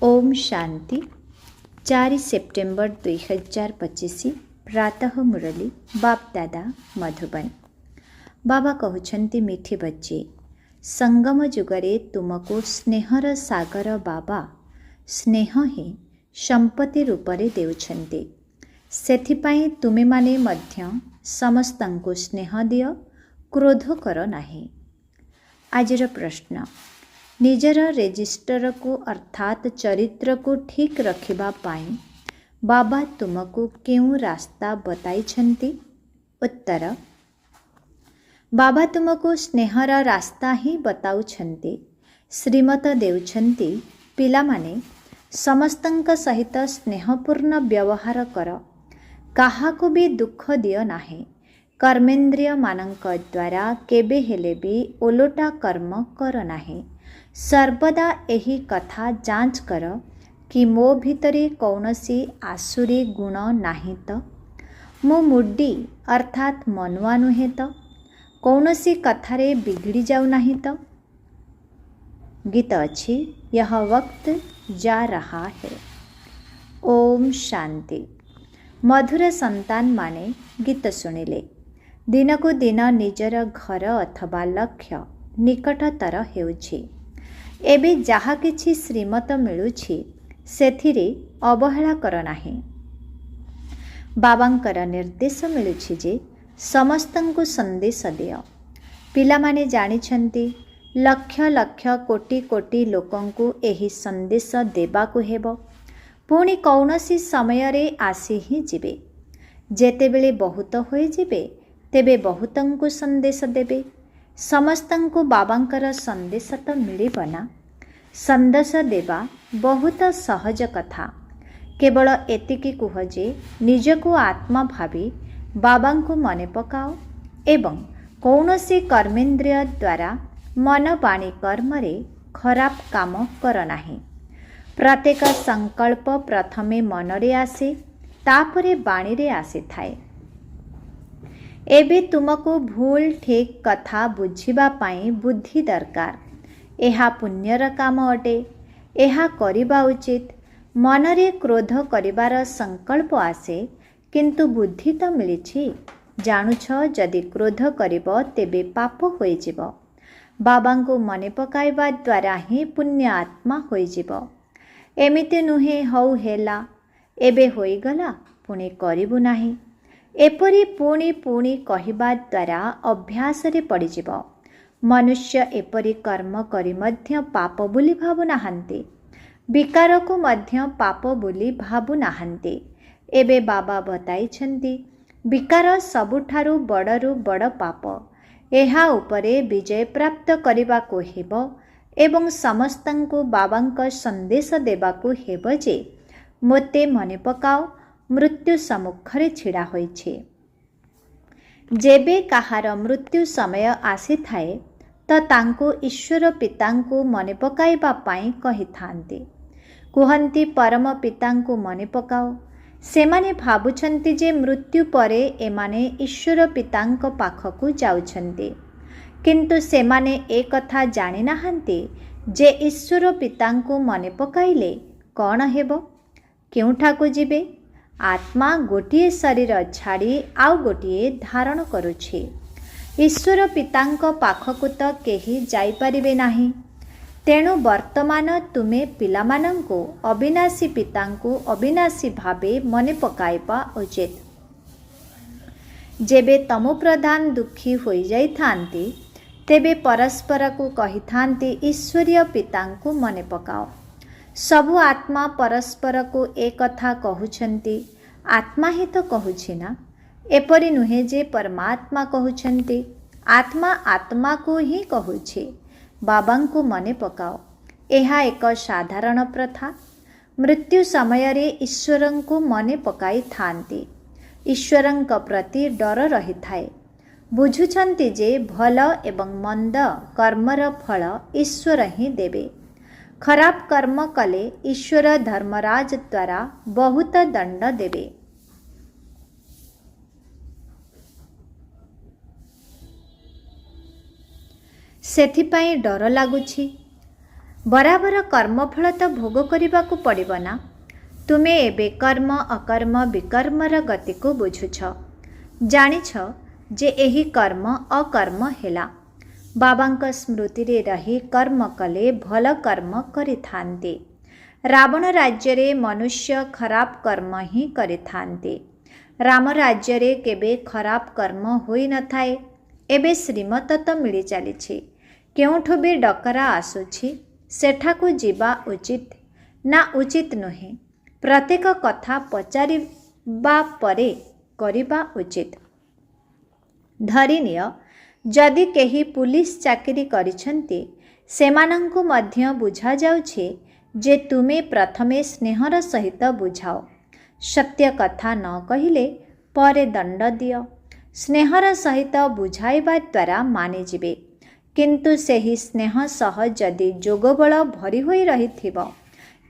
Om Shanti 4 September 2025 प्रातः मुरली बाप दादा मधुबन। बाबा कहते मीठी बच्चे संगम जुगरे तुमको स्नेहर सागर बाबा स्नेह ही संपत्ति रूपरे देउछन्ते। सेथिपाई तुमे माने मध्य समस्तंको स्नेह दियो, क्रोध कर नाही। आजिर प्रश्न, निजर रेजिस्टर को अर्थात चरित्र को ठीक रखिबा पाई बाबा तुमको क्यों रास्ता बताई छंती? उत्तर, बाबा तुमको स्नेहर रास्ता ही बताउ छंती। श्रीमत देउछंती पिला माने समस्तंक सहित स्नेहपूर्ण व्यवहार कर, काहाको भी दुख दियो नाही। कर्मेंद्रिय मानक द्वारा केबे हेले भी ओलोटा कर्म कर नाही। सर्वदा यही कथा जांच कर कि मो भितरे कौनसी आसुरी गुण नाही तो, मो मुड्डी अर्थात मनुआ नुहे तो, कौनसी कथारे बिगड़ी जाऊ नहीं तो। गीत अच्छी, यह वक्त जा रहा है। ओम शांति। मधुर संतान माने गीत शुणिले दिन को दिन निजर घर अथवा लक्ष्य निकटतर हेउछि। एबे जहा किछि श्रीमत मिलुछि सेथिरे अवहेला कर नाही। बाबांकर निर्देश मिलुछि जे समस्तंकु संदेश दियो। पिला माने जानिछन्ति लक्ष लक्ष कोटि कोटि लोकंकु एही संदेश देबाकु हेबो। पुणी कौनसी समय रे आसी ही जिबे। जेतेबेले बहुत होई जिबे तेबे बहुतंकु संदेश देबे। समस्तंकु बाबांकर संदेश तो मिलिब ना। संदेश देवा बहुत सहज कथा। केवल एतिकी कुह जे निजको आत्मा भावी बाबांकु मने पकाओ एवं कौनसी कर्मेंद्रिय द्वारा मन वाणी कर्मरे खराब काम कर नाही। प्रत्येक संकल्प प्रथमे मनरे आसे, तापरे वाणी रे आसे थाए। एबे तुमको भूल ठीक कथा बुझिबा पाई बुद्धि दरकार। एहा पुण्यर काम अटे, एहा करिबा उचित। मनरे क्रोध करिबार संकल्प आसे, किंतु बुद्धि तो मिलिछि। जानुछ जदि क्रोध करिब तेबे पाप होई जिवो। बाबांको मने पकाइबा द्वारा ही पुण्य आत्मा होई जिवो। एमिते नुहे हौ हेला एबे होई गला पुणी करिबु नाही। एपरी पुणी पुणी कहिबा द्वारा अभ्यास रे पड़िजिब। मनुष्य एपरी कर्म करी मध्य पाप बोली भाबु नाहांती। विकार को मध्य पाप बोली भाबु नाहांती। एबे बाबा बताई छंती विकार सबुठारु बड़रु बड़ पाप। एहा उपरे विजय प्राप्त करिबा को हेबो एवं समस्तंकु बाबांक संदेश देबा को हेबो जे मोते मने पकाओ, मृत्यु सम्मुखरे छिड़ा होइछे। जेबे काहार मृत्यु समय आसी थाए तो तांको ईश्वर पितांको मने पकाइबा पाई कहि थांती। कुहंती परम पितांको मने पकाओ। सेमाने भाबुछंती जे मृत्यु परे एमाने ईश्वर पितांको पाखकु जाउछंती, किंतु सेमाने ए कथा जानि नाहांती जे ईश्वर पितांको मने पकाइले कौन हेबो, केउठाकु जिबे। आत्मा गोटिए शरीर छाड़ी आउ गोटिए धारण करुछि। ईश्वर पितांक पाखकु तो केही जाई परिबे नाही। तेणु वर्तमान तुमे पिलामानंको अविनाशी पितांको अविनाशी भावे मने पकाइबा उचित। जेबे तमो प्रधान दुखी होई जाई थांती तेबे परस्पर को कहि थांती ईश्वरीय पितांको मने पकाओ। सबु आत्मा परस्पर को एक कथा कहउछंती। आत्मा ही तो कहउछि ना। एपरि नुहे जे परमात्मा कहउछंती। आत्मा आत्मा को ही कहउछि। बाबांको मने पकाओ। एहा एक साधारण प्रथा। मृत्यु समय रे ईश्वरंको मने पकाई थांती। ईश्वरंक प्रति डर रही थाए। बुझुछंती जे भल एवं मंद कर्मर फल ईश्वर ही देबे। खराब कर्म कले ईश्वर धर्मराज द्वारा बहुत दंड देबे। सेथिपाई डर लागुछि। बराबर कर्मफल तो भोग करने पड़ो ना। तुमे एबे कर्म अकर्म विकर्मर गति को बुझुछ, जानिछ जे एही कर्म अकर्म हेला। बाबांक स्मृति रे रही कर्म कले भल कर्म करिथान्ते। रावण राज्य रे मनुष्य खराब कर्म ही करिथान्ते। राम राज्य रे केबे खराब कर्म होई न थाए। एबे श्रीमत तो मिली चलीछि, केउठु भी डकरा आसुछि सेठाकु जीवा उचित ना उचित नुहे। प्रत्येक कथा पचारिबा परे करिबा उचित। धरिनिय जदि केही पुलिस चाकरी करिछन्ति सेमानंकु मध्य बुझा जाउछे जे तुमे प्रथमे स्नेहर सहित बुझाओ। सत्य कथा न कहिले परे दंड दियो। स्नेहर सहित बुझाइबा द्वारा मानि जिबे, किंतु सेही स्नेह सह जदि जोगबल भरी होई रहिथिबो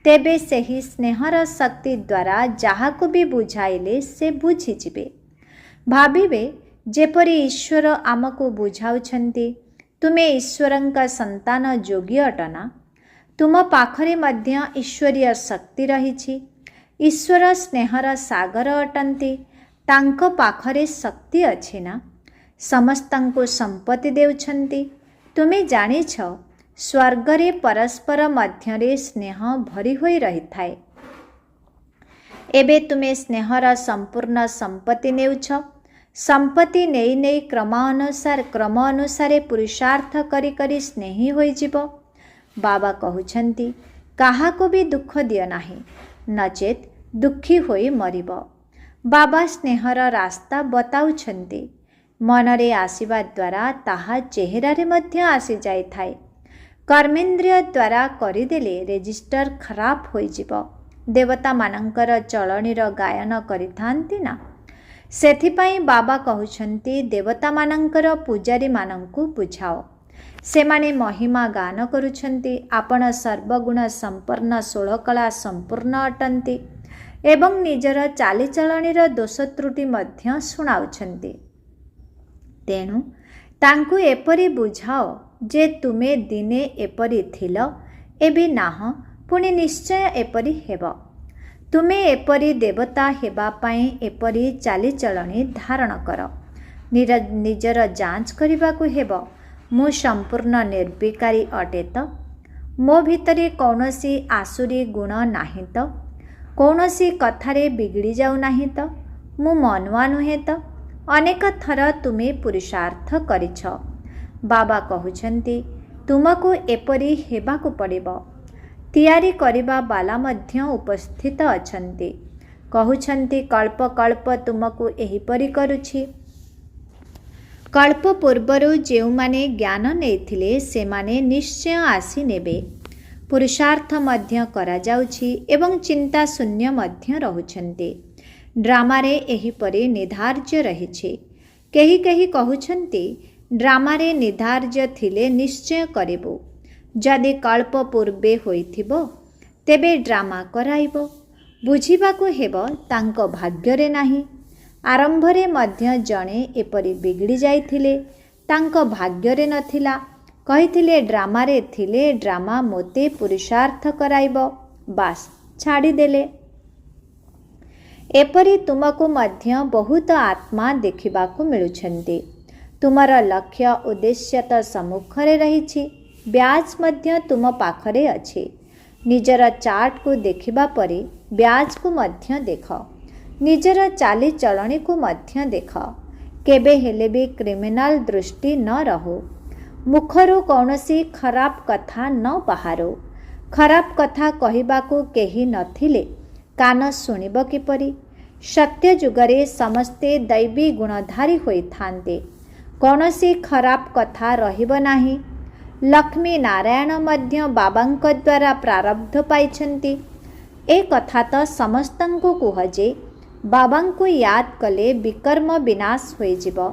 तेबे सेही स्नेहर शक्ति द्वारा जाहाको भी बुझाइले से बुझी जिबे। भाबिबे जेपरि ईश्वर आमको बुझाउछन्ति तुमे ईश्वरंका संतान जोगी अटना। तुम पाखरे मध्य ईश्वरीय शक्ति रहिछि। ईश्वर स्नेहर सागर अटन्ति, तांको पाखरे शक्ति अछि ना। समस्तंको संपत्ति देउछन्ति। तुमे जानिछ स्वर्गरे परस्पर मध्यरे स्नेह भरी होई रहिथाए। एबे तुमे स्नेहर संपूर्ण संपत्ति नेउछ। संपत्ति नेई नेई क्रम अनुसार पुरुषार्थ करी करी स्नेही होई जिवो। बाबा कहउछन्ति काहाको भी दुख दियो नाही, नचेत दुखी होई मरिबो। बाबा स्नेहर रास्ता बताउछन्ति। मनरे आसीबा द्वारा ताहा चेहरारे मध्य आसी जाई थाए। कर्मेंद्रिय द्वारा करिदेले रेजिस्टर खराब होई जिवो। देवता मानंकर चलणीर गायन करिथान्ति ना। सेथिपाई बाबा कहउछन्ति देवता मानंकर पूजारी मानंकु बुझाओ। सेमाने महिमा गान करुछन्ति। आपण सर्वगुण संपन्न 16 कला संपूर्ण अटन्ति एवं निजर चालीचलणीर दोष त्रुटि मध्य शुणाउछन्ति। तेणु तांकु एपरि बुझाओ जे तुमे दिने एपरि थिल, एबे नाह, पुनि निश्चय एपरि हेब। तुमे एपरि देवता हेबा पाई एपरि चालीचलणी धारण कर। निजर जांच करिबाकु हेब। मु संपूर्ण निर्विकारी अटे त? मो भितरे कौनसी आसुरी गुण नाही त? कौनसी कथारे बिगड़ी जाऊ नाही त? मु मनुआ नुहे त? अनेक थर तुमे पुरुषार्थ करिछ। बाबा कहउछन्ति तुमको एपरि हेबाकु पड़िबो। तैयारी करिबा बाला मध्य उपस्थित अछन्ति। कहउछन्ति कल्प कल्प तुमको एहिपरि करुछि। कल्प पूर्वरु जेउमाने ज्ञान नेथिले सेमाने निश्चय आसी नेबे। पुरुषार्थ मध्य करा जाउछि एवं चिंता शून्य मध्य रहुछन्ति। ड्रामारे एहिपरि निधार्य रहिछि। केही केही कहउछन्ति ड्रामारे निधार्य थिले निश्चय करिबो। जदि कल्प पूर्वे होइथिबो तेबे ड्रामा कराइबो। बुझिबाकु हेबो तांको भाग्यरे नाही। आरंभरे मध्य जणे एपरि बिगड़ी जाइथिले, तांको भाग्यरे नथिला। कहिथिले ड्रामारे थिले ड्रामा मोते पुरुषार्थ कराइबो, बास छाड़ी देले। एपरि तुमको मध्य बहुत आत्मा देखिबाकु मिलुछन्ति। तुमर लक्ष्य उद्देश्य तो सम्मुखरे रहिछि। ब्याज मध्य तुम पाखरे अछि। निजर चार्ट को देखिबा परे ब्याज को मध्य देख। निजर चाली चलणी को मध्य देख। केबे हेले भी क्रिमिनल दृष्टि न रहो। मुखरु कौनसी खराब कथा न बाहारो। खराब कथा कहिबाकु केही नथिले कान शुणिब किपरि। सत्य जुगरे समस्ते दैवी गुणधारी होइथान्ते। कौनसी खराब कथा रहिब नाही। लक्ष्मी नारायण मध्य बाबांक द्वारा प्रारब्ध पाइछन्ति। ए कथा तो समस्तंको कुहजे बाबांको याद कले विकर्म विनाश होई जिवो।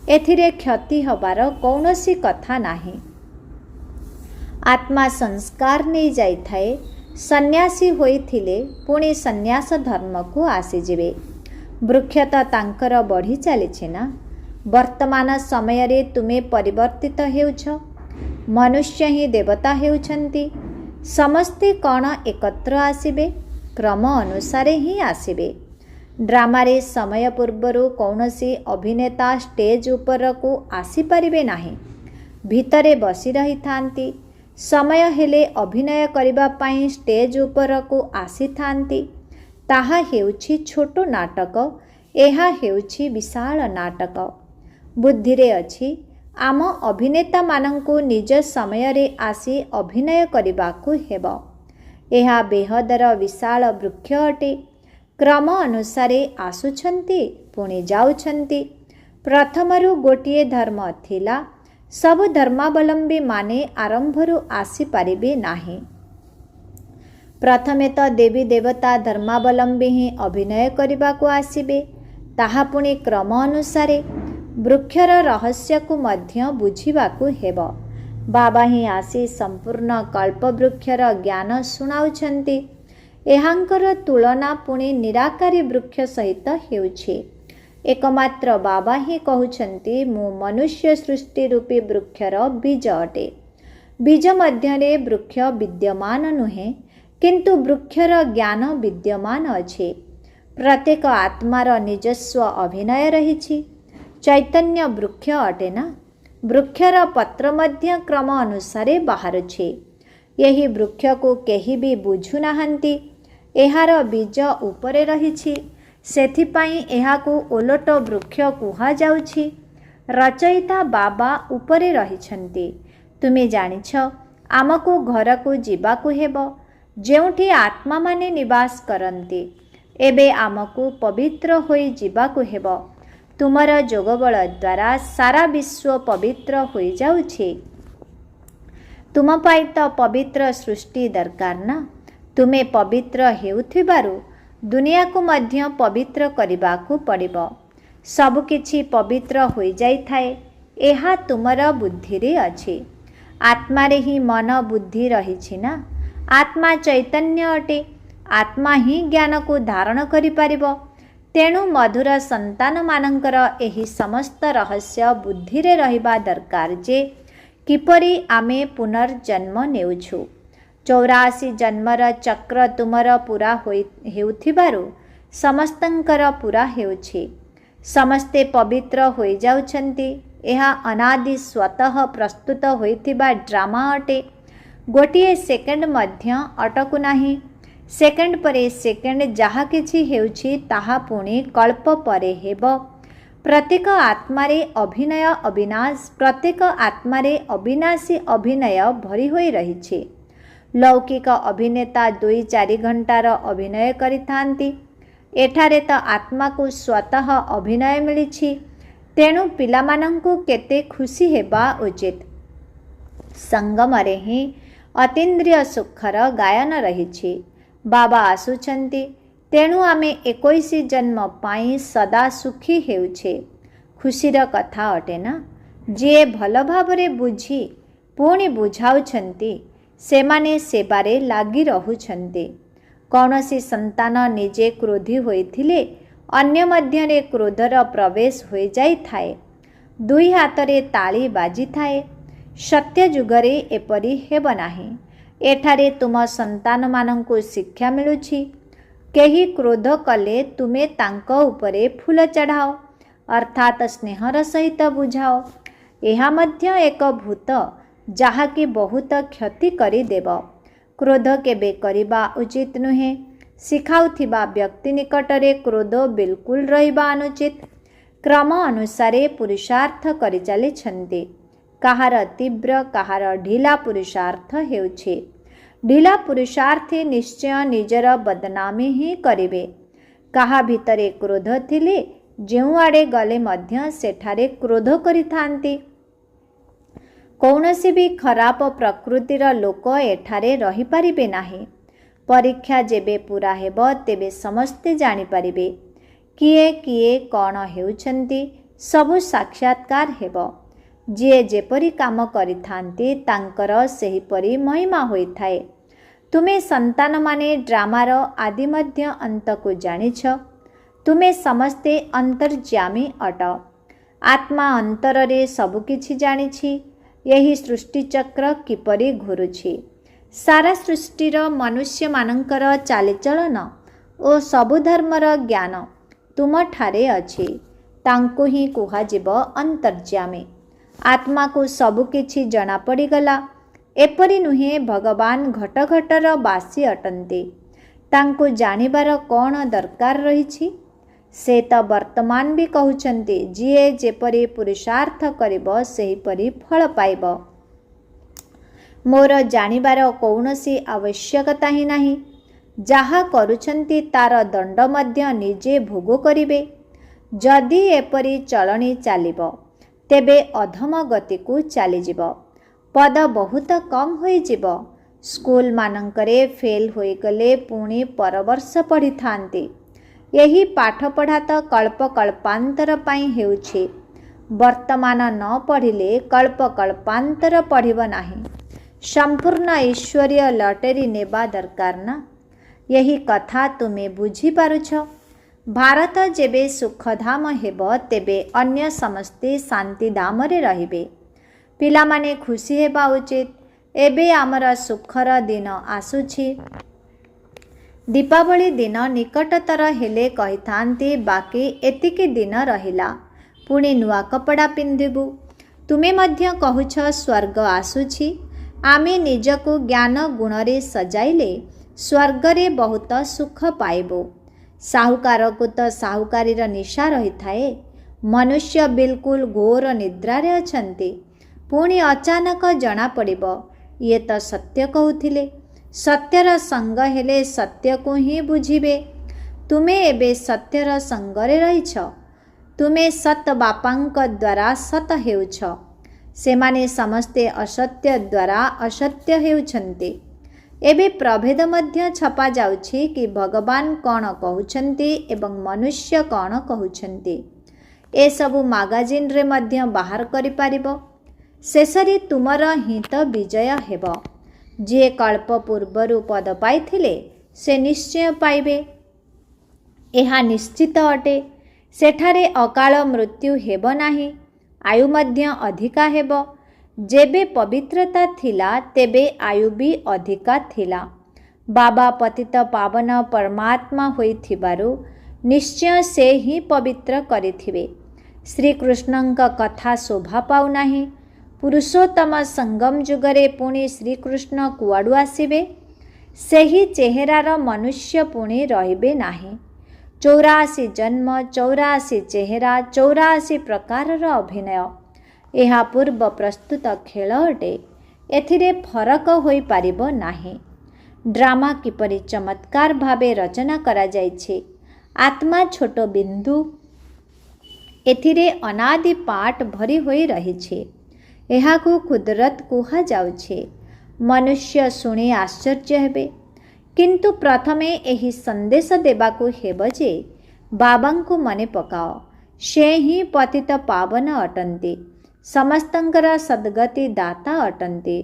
एथिरे क्षति हबार कौनसी कथा नाही। आत्मा संस्कार नहीं जाई थाए। सन्यासी होइथिले पुणी सन्यास धर्म को आसी जिवे। वृक्ष तो तांकर बढ़ी चलीछि ना। वर्तमान समय रे तुमे परिवर्तित हेउछ। मनुष्य ही देवता हेउछन्ति। ସମସ୍ତେ କ'ଣ ଏକତ୍ର ଆସିବେ? କ୍ରମ ଅନୁସାରେ ହିଁ ଆସିବେ। ଡ୍ରାମାରେ ସମୟ ପୂର୍ବରୁ କୌଣସି ଅଭିନେତା ଷ୍ଟେଜ୍ ଉପରକୁ ଆସିପାରିବେ ନାହିଁ। ଭିତରେ ବସି ରହିଥାନ୍ତି। ସମୟ ହେଲେ ଅଭିନୟ କରିବା ପାଇଁ ଷ୍ଟେଜ୍ ଉପରକୁ ଆସିଥାନ୍ତି। ତାହା ହେଉଛି ଛୋଟ ନାଟକ। ଏହା ହେଉଛି ବିଶାଳ ନାଟକ। ବୁଦ୍ଧିରେ ଅଛି, ଆମ ଅଭିନେତାମାନଙ୍କୁ ନିଜ ସମୟରେ ଆସି ଅଭିନୟ କରିବାକୁ ହେବ। ଏହା ବେହଦର ବିଶାଳ ବୃକ୍ଷ ଅଟେ। କ୍ରମ ଅନୁସାରେ ଆସୁଛନ୍ତି, ପୁଣି ଯାଉଛନ୍ତି। ପ୍ରଥମରୁ ଗୋଟିଏ ଧର୍ମ ଥିଲା। ସବୁ ଧର୍ମାବଲମ୍ବୀମାନେ ଆରମ୍ଭରୁ ଆସିପାରିବେ ନାହିଁ। ପ୍ରଥମେ ତ ଦେବୀ ଦେବତା ଧର୍ମାବଲମ୍ବୀ ହିଁ ଅଭିନୟ କରିବାକୁ ଆସିବେ। ତାହା ପୁଣି କ୍ରମ ଅନୁସାରେ। ବୃକ୍ଷର ରହସ୍ୟକୁ ମଧ୍ୟ ବୁଝିବାକୁ ହେବ। ବାବା ହିଁ ଆସି ସମ୍ପୂର୍ଣ୍ଣ କଳ୍ପବୃକ୍ଷର ଜ୍ଞାନ ଶୁଣାଉଛନ୍ତି। ଏହାଙ୍କର ତୁଳନା ପୁଣି ନିରାକାରୀ ବୃକ୍ଷ ସହିତ ହେଉଛି। ଏକମାତ୍ର ବାବା ହିଁ କହୁଛନ୍ତି, ମୁଁ ମନୁଷ୍ୟ ସୃଷ୍ଟି ରୂପୀ ବୃକ୍ଷର ବୀଜ ଅଟେ। ବୀଜ ମଧ୍ୟରେ ବୃକ୍ଷ ବିଦ୍ୟମାନ ନୁହେଁ, କିନ୍ତୁ ବୃକ୍ଷର ଜ୍ଞାନ ବିଦ୍ୟମାନ ଅଛି। ପ୍ରତ୍ୟେକ ଆତ୍ମାର ନିଜସ୍ୱ ଅଭିନୟ ରହିଛି। ଚୈତନ୍ୟ ବୃକ୍ଷ ଅଟେ ନା? ବୃକ୍ଷର ପତ୍ର ମଧ୍ୟ କ୍ରମ ଅନୁସାରେ ବାହାରୁଛି। ଏହି ବୃକ୍ଷକୁ କେହି ବି ବୁଝୁନାହାନ୍ତି। ଏହାର ବୀଜ ଉପରେ ରହିଛି, ସେଥିପାଇଁ ଏହାକୁ ଓଲଟ ବୃକ୍ଷ କୁହାଯାଉଛି। ରଚୟିତା ବାବା ଉପରେ ରହିଛନ୍ତି। ତୁମେ ଜାଣିଛ, ଆମକୁ ଘରକୁ ଯିବାକୁ ହେବ, ଯେଉଁଠି ଆତ୍ମାମାନେ ନିବାସ କରନ୍ତି। ଏବେ ଆମକୁ ପବିତ୍ର ହୋଇ ଯିବାକୁ ହେବ। ତୁମର ଯୋଗବଳ ଦ୍ୱାରା ସାରା ବିଶ୍ୱ ପବିତ୍ର ହୋଇଯାଉଛି। ତୁମ ପାଇଁ ତ ପବିତ୍ର ସୃଷ୍ଟି ଦରକାର ନା? ତୁମେ ପବିତ୍ର ହେଉଥିବାରୁ ଦୁନିଆକୁ ମଧ୍ୟ ପବିତ୍ର କରିବାକୁ ପଡ଼ିବ। ସବୁକିଛି ପବିତ୍ର ହୋଇଯାଇଥାଏ। ଏହା ତୁମର ବୁଦ୍ଧିରେ ଅଛି। ଆତ୍ମାରେ ହିଁ ମନ ବୁଦ୍ଧି ରହିଛି ନା? ଆତ୍ମା ଚୈତନ୍ୟ ଅଟେ। ଆତ୍ମା ହିଁ ଜ୍ଞାନକୁ ଧାରଣ କରିପାରିବ। ତେଣୁ ମଧୁର ସନ୍ତାନମାନଙ୍କର ଏହି ସମସ୍ତ ରହସ୍ୟ ବୁଦ୍ଧିରେ ରହିବା ଦରକାର ଯେ କିପରି ଆମେ ପୁନର୍ଜନ୍ମ ନେଉଛୁ। 84 ଜନ୍ମର ଚକ୍ର ତୁମର ପୂରା ହେଉଥିବାରୁ ସମସ୍ତଙ୍କର ପୂରା ହେଉଛି। ସମସ୍ତେ ପବିତ୍ର ହୋଇଯାଉଛନ୍ତି। ଏହା ଅନାଦି ସ୍ୱତଃ ପ୍ରସ୍ତୁତ ହୋଇଥିବା ଡ୍ରାମା ଅଟେ। ଗୋଟିଏ ସେକେଣ୍ଡ ମଧ୍ୟ ଅଟକୁ ନାହିଁ। ସେକେଣ୍ଡ ପରେ ସେକେଣ୍ଡ ଯାହା କିଛି ହେଉଛି ତାହା ପୁଣି କଳ୍ପ ପରେ ହେବ। ପ୍ରତ୍ୟେକ ଆତ୍ମାରେ ଅଭିନୟ ଅବିନାଶ, ପ୍ରତ୍ୟେକ ଆତ୍ମାରେ ଅବିନାଶୀ ଅଭିନୟ ଭରି ହୋଇ ରହିଛି। ଲୌକିକ ଅଭିନେତା 2-4 ଘଣ୍ଟାର ଅଭିନୟ କରିଥାନ୍ତି। ଏଠାରେ ତ ଆତ୍ମାକୁ ସ୍ୱତଃ ଅଭିନୟ ମିଳିଛି। ତେଣୁ ପିଲାମାନଙ୍କୁ କେତେ ଖୁସି ହେବା ଉଚିତ। ସଙ୍ଗମରେ ହିଁ ଅତୀନ୍ଦ୍ରିୟ ସୁଖର ଗାୟନ ରହିଛି। ବାବା ଆସୁଛନ୍ତି। ତେଣୁ ଆମେ 21 ଜନ୍ମ ପାଇଁ ସଦା ସୁଖୀ ହେଉଛେ। ଖୁସିର କଥା ଅଟେ ନା? ଯିଏ ଭଲ ଭାବରେ ବୁଝି ପୁଣି ବୁଝାଉଛନ୍ତି, ସେମାନେ ସେବାରେ ଲାଗି ରହୁଛନ୍ତି। କୌଣସି ସନ୍ତାନ ନିଜେ କ୍ରୋଧୀ ହୋଇଥିଲେ ଅନ୍ୟ ମଧ୍ୟରେ କ୍ରୋଧର ପ୍ରବେଶ ହୋଇଯାଇଥାଏ। 2 ହାତରେ ତାଳି ବାଜିଥାଏ। ସତ୍ୟ ଯୁଗରେ ଏପରି ହେବ ନାହିଁ। ଏଠାରେ ତୁମ ସନ୍ତାନମାନଙ୍କୁ ଶିକ୍ଷା ମିଳୁଛି। କେହି କ୍ରୋଧ କଲେ ତୁମେ ତାଙ୍କ ଉପରେ ଫୁଲ ଚଢ଼ାଅ, ଅର୍ଥାତ୍ ସ୍ନେହର ସହିତ ବୁଝାଅ। ଏହା ମଧ୍ୟ ଏକ ଭୂତ, ଯାହାକି ବହୁତ କ୍ଷତି କରିଦେବ। କ୍ରୋଧ କେବେ କରିବା ଉଚିତ ନୁହେଁ। ଶିଖାଉଥିବା ବ୍ୟକ୍ତି ନିକଟରେ କ୍ରୋଧ ବିଲକୁଲ ରହିବା ଅନୁଚିତ। କ୍ରମ ଅନୁସାରେ ପୁରୁଷାର୍ଥ କରିଚାଲିଛନ୍ତି। କାହାର ତୀବ୍ର, କାହାର ଢିଲା ପୁରୁଷାର୍ଥ ହେଉଛି। ଢିଲା ପୁରୁଷାର୍ଥୀ ନିଶ୍ଚୟ ନିଜର ବଦନାମୀ ହିଁ କରିବେ। କାହା ଭିତରେ କ୍ରୋଧ ଥିଲେ ଯେଉଁଆଡ଼େ ଗଲେ ମଧ୍ୟ ସେଠାରେ କ୍ରୋଧ କରିଥାନ୍ତି। କୌଣସି ବି ଖରାପ ପ୍ରକୃତିର ଲୋକ ଏଠାରେ ରହିପାରିବେ ନାହିଁ। ପରୀକ୍ଷା ଯେବେ ପୂରା ହେବ ତେବେ ସମସ୍ତେ ଜାଣିପାରିବେ କିଏ କିଏ କ'ଣ ହେଉଛନ୍ତି। ସବୁ ସାକ୍ଷାତକାର ହେବ। ଯିଏ ଯେପରି କାମ କରିଥାନ୍ତି ତାଙ୍କର ସେହିପରି ମହିମା ହୋଇଥାଏ। ତୁମେ ସନ୍ତାନମାନେ ଡ୍ରାମାର ଆଦି ମଧ୍ୟ ଅନ୍ତକୁ ଜାଣିଛ। ତୁମେ ସମସ୍ତେ ଅନ୍ତର୍ଯ୍ୟାମୀ ଅଟ। ଆତ୍ମା ଅନ୍ତରରେ ସବୁକିଛି ଜାଣିଛି। ଏହି ସୃଷ୍ଟିଚକ୍ର କିପରି ଘୁରୁଛି सारा सृष्टिर मनुष्य मानकर चालीचलन ओ सबु धर्मर ज्ञान तुम ठारे अछि। तांको ही कुहाजिब अंतर्यामी। आत्मा को सबुकिछि जଣା पड़ीगला। एपरि नुहे भगवान घट घटर बासी अटंती। तांको जानिबार कौन दरकार रहिछि। से तो वर्तमान भी कहउछंती जिए जेपरि पुरुषार्थ करिब सेहिपरि फल पाइब। मोर जानिबार कौनसी आवश्यकता ही नहीं। जहा करुछंती तार दंड मध्य निजे भोग करिवे। जदि एपरि चलणी चालिब तेबे अधम गति को चलीजिब। पद बहुत कम होइजिब। स्कूल मानंकरे फेल होइगले पुणी परवर्ष पढ़ी थांती। यही पाठ पढ़ा तो कल्प कल्पांतर पाई हेउछि। वर्तमान न पढ़िले कल्प कल्पांतर पढ़िब नाही। संपूर्ण ईश्वरीय लटेरी नेबा दरकार ना। यही कथा तुमे बुझी पारुछ। भारत जेबे सुखधाम हेब तेबे अन्य समस्ते शांतिधाम रे रहिबे। पिला माने खुशी हेबा उचित। एबे आमर सुखर दिन आसुछि। दीपावली दिन निकटतर हेले कहिथांती बाकी एतिकी दिन रहिला पुणी नुआ कपड़ा पिंधिबु। तुमे मध्य कहुछ स्वर्ग आसुछि। आमे निजको ज्ञान गुणरे सजाइले स्वर्गरे बहुत सुख पाइबो। साहुकार को तो साहुकारीर निशा रही थाए। मनुष्य बिल्कुल घोर निद्रारे अछंती। पुणी अचानक जना पड़िब ये तो सत्य कहूथिले। सत्यर संग हेले सत्य को ही बुझिबे। तुमे एबे सत्यर संगरे रहिछ। तुमे सत बापांक द्वारा सत हेउछ। सेमाने समस्ते असत्य द्वारा असत्य हेउछन्ते। एबे प्रभेद मध्य छपा जाउछि कि भगवान कौन कहउछन्ति एवं मनुष्य कौन कहउछन्ति। ए सबु मागाजिन रे मध्य बाहर करि पारिबो। शेषरे तुमर हित विजय हेब। जे कल्प पूर्वरु पद पाइथिले से निश्चय पाइबे। एहा निश्चित अटे। सेठारे अकाल मृत्यु हेब नाही। आयु मध्य अधिका हेब। जेबे पवित्रता थिला तेबे आयु भी अधिका थिला। बाबा पतित पावन परमात्मा होइथिबारु निश्चय से ही पवित्र करिथिबे। श्री कृष्णंक कथा शोभा पाउ नाही। पुरुषोत्तम संगम जुगरे पुणी श्रीकृष्ण कुआडु आसिबे। सेही चेहरार मनुष्य पुणी रहिबे नाही। 84 जन्म 84 चेहरा 84 प्रकारर अभिनय। यह पूर्व प्रस्तुत खेल अटे। एथिरे फरक होई पारिबो नाही। ड्रामा किपरि चमत्कार भावे रचना करा जाइछे। आत्मा छोट बिंदु एथिरे अनादि पाठ भरी होई रहिछे। एहाकु कुदरत कुहा जाउछे। मनुष्य शुणी आश्चर्य हेबे। किंतु प्रथमे एही संदेश देबाकु हेब जे बाबांकु मने पकाओ। से ही पतित पावन अटंती। समस्तंकर सद्गति दाता अटंती।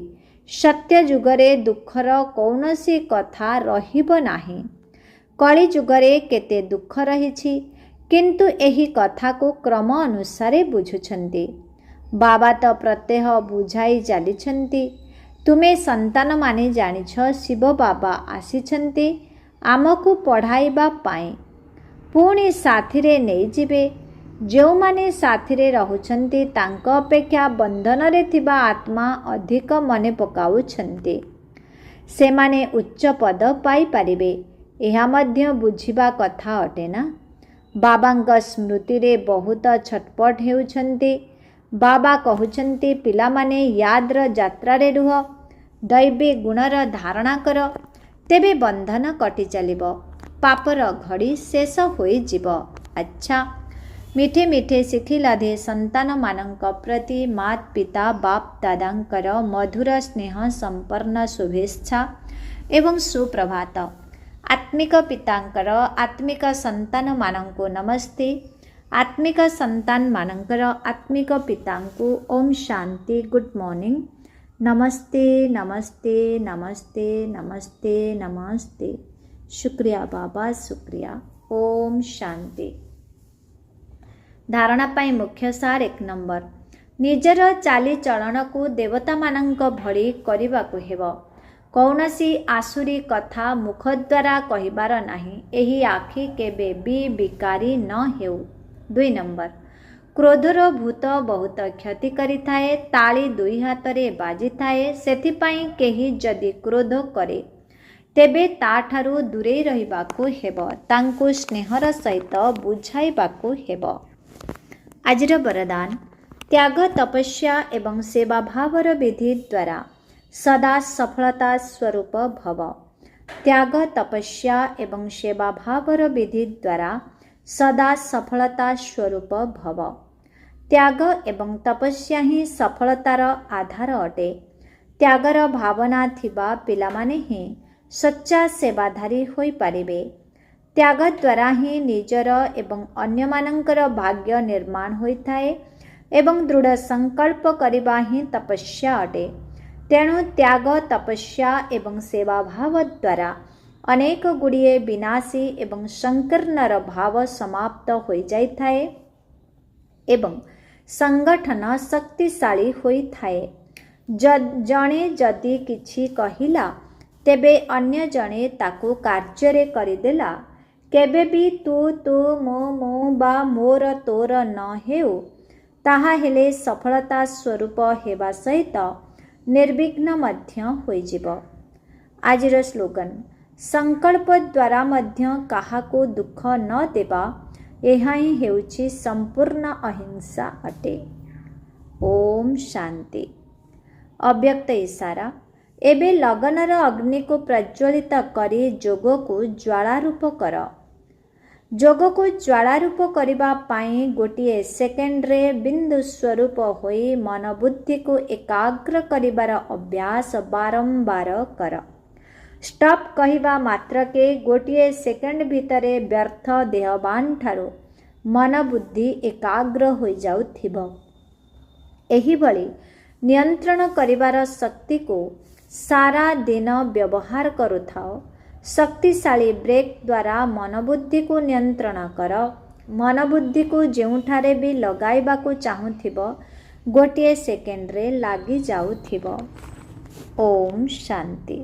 सत्य जुगरे दुखर कौनसी कथा रहिब नाही। कली जुगरे केते दुख रहिछि किंतु एही कथा को क्रम अनुसारे बुझुछंती। बाबा तो प्रत्यह बुझाई जालिछंती। तुमे संतान माने जानिछ शिव बाबा आसिछंती आमको पढ़ाइबा पाई। पुणी साथिरे नहीं जिबे। जो माने साथिरे रहुछंती तांक अपेक्षा बंधन रे थिबा आत्मा अधिक मने पकाउछंती। से माने उच्च पद पाई पारिबे। एहा मध्य बुझिबा कथा अटे ना। बाबांक स्मृति रे बहुत छटपट हेउछंती। बाबा कहउछंती पिला माने याद्र यात्रा रे रुह। दैवी गुणर धारणा कर तेबे बंधन कटि चलिब। पापर घड़ी शेष होई जीव। अच्छा मिठे मिठे शिखिला दे संतान मानंक प्रति मात पिता बाप दादांकर मधुर स्नेह संपन्न शुभेच्छा एवं सुप्रभात। आत्मिक पितांकर आत्मिक संतान मानंको नमस्ते। आत्मिक संतान मानंकर आत्मिक पितांको ओम शांति गुड मॉर्निंग नमस्ते नमस्ते नमस्ते नमस्ते नमस्ते। शुक्रिया बाबा शुक्रिया। ओम शांति। धारणा पाई मुख्य सार 1 नंबर निजर चाली चलन को देवता मानंक भली करिबाकु हेबो। କୌଣସି ଆସୁରୀ କଥା ମୁଖ ଦ୍ୱାରା କହିବାର ନାହିଁ। ଏହି ଆଖି କେବେ ବି ବିକାରୀ ନ ହେଉ। 2 ନମ୍ବର, କ୍ରୋଧର ଭୂତ ବହୁତ କ୍ଷତି କରିଥାଏ। ତାଳି 2 ହାତରେ ବାଜିଥାଏ। ସେଥିପାଇଁ କେହି ଯଦି କ୍ରୋଧ କରେ ତେବେ ତାଠାରୁ ଦୂରେଇ ରହିବାକୁ ହେବ। ତାଙ୍କୁ ସ୍ନେହର ସହିତ ବୁଝାଇବାକୁ ହେବ। ଆଜିର ବରଦାନ, ତ୍ୟାଗ, ତପସ୍ୟା ଏବଂ ସେବାଭାବର ବିଧି ଦ୍ୱାରା ସଦା ସଫଳତା ସ୍ୱରୂପ ଭବ। ତ୍ୟାଗ, ତପସ୍ୟା ଏବଂ ସେବାଭାବର ବିଧି ଦ୍ୱାରା ସଦା ସଫଳତା ସ୍ୱରୂପ ଭବ। ତ୍ୟାଗ ଏବଂ ତପସ୍ୟା ହିଁ ସଫଳତାର ଆଧାର ଅଟେ। ତ୍ୟାଗର ଭାବନା ଥିବା ପିଲାମାନେ ହିଁ ସଚ୍ଚା ସେବାଧାରୀ ହୋଇପାରିବେ। ତ୍ୟାଗ ଦ୍ୱାରା ହିଁ ନିଜର ଏବଂ ଅନ୍ୟମାନଙ୍କର ଭାଗ୍ୟ ନିର୍ମାଣ ହୋଇଥାଏ ଏବଂ ଦୃଢ଼ ସଂକଳ୍ପ କରିବା ହିଁ ତପସ୍ୟା ଅଟେ। ତେଣୁ ତ୍ୟାଗ, ତପସ୍ୟା ଏବଂ ସେବାଭାବ ଦ୍ୱାରା ଅନେକ ଗୁଡ଼ିଏ ବିନାଶୀ ଏବଂ ସଂକୀର୍ଣ୍ଣର ଭାବ ସମାପ୍ତ ହୋଇଯାଇଥାଏ ଏବଂ ସଂଗଠନ ଶକ୍ତିଶାଳୀ ହୋଇଥାଏ। ଜଣେ ଯଦି କିଛି କହିଲା ତେବେ ଅନ୍ୟ ଜଣେ ତାକୁ କାର୍ଯ୍ୟରେ କରିଦେଲା। କେବେ ବି ତୁ ମୁଁ ବା ମୋର ତୋର ନ ହେଉ। ତାହା ହେଲେ ସଫଳତା ସ୍ୱରୂପ ହେବା ସହିତ ନିର୍ବିଘ୍ନ ମଧ୍ୟ ହୋଇଯିବ। ଆଜିର ସ୍ଲୋଗାନ, ସଂକଳ୍ପ ଦ୍ୱାରା ମଧ୍ୟ କାହାକୁ ଦୁଃଖ ନ ଦେବା, ଏହା ହିଁ ହେଉଛି ସମ୍ପୂର୍ଣ୍ଣ ଅହିଂସା ଅଟେ। ଓମ୍ ଶାନ୍ତି। ଅବ୍ୟକ୍ତ ଇଶାରା, ଏବେ ଲଗନର ଅଗ୍ନିକୁ ପ୍ରଜ୍ୱଳିତ କରି ଯୋଗକୁ ଜ୍ୱାଳାରୂପ କର। ଯୋଗକୁ ଜ୍ୱାଳାରୂପ କରିବା ପାଇଁ ଗୋଟିଏ ସେକେଣ୍ଡରେ ବିନ୍ଦୁ ସ୍ୱରୂପ ହୋଇ ମନବୁଦ୍ଧିକୁ ଏକାଗ୍ର କରିବାର ଅଭ୍ୟାସ ବାରମ୍ବାର କର। ଷ୍ଟପ୍ କହିବା ମାତ୍ରକେ ଗୋଟିଏ ସେକେଣ୍ଡ ଭିତରେ ବ୍ୟର୍ଥ ଦେହବାନଠାରୁ ମନବୁଦ୍ଧି ଏକାଗ୍ର ହୋଇଯାଉଥିବ। ଏହିଭଳି ନିୟନ୍ତ୍ରଣ କରିବାର ଶକ୍ତିକୁ ସାରା ଦିନ ବ୍ୟବହାର କରୁଥାଅ। ଶକ୍ତିଶାଳୀ ବ୍ରେକ୍ ଦ୍ୱାରା ମନବୁଦ୍ଧିକୁ ନିୟନ୍ତ୍ରଣ କର। ମନବୁଦ୍ଧିକୁ ଯେଉଁଠାରେ ବି ଲଗାଇବାକୁ ଚାହୁଁଥିବ ଗୋଟିଏ ସେକେଣ୍ଡରେ ଲାଗିଯାଉଥିବ। ଓମ୍ ଶାନ୍ତି।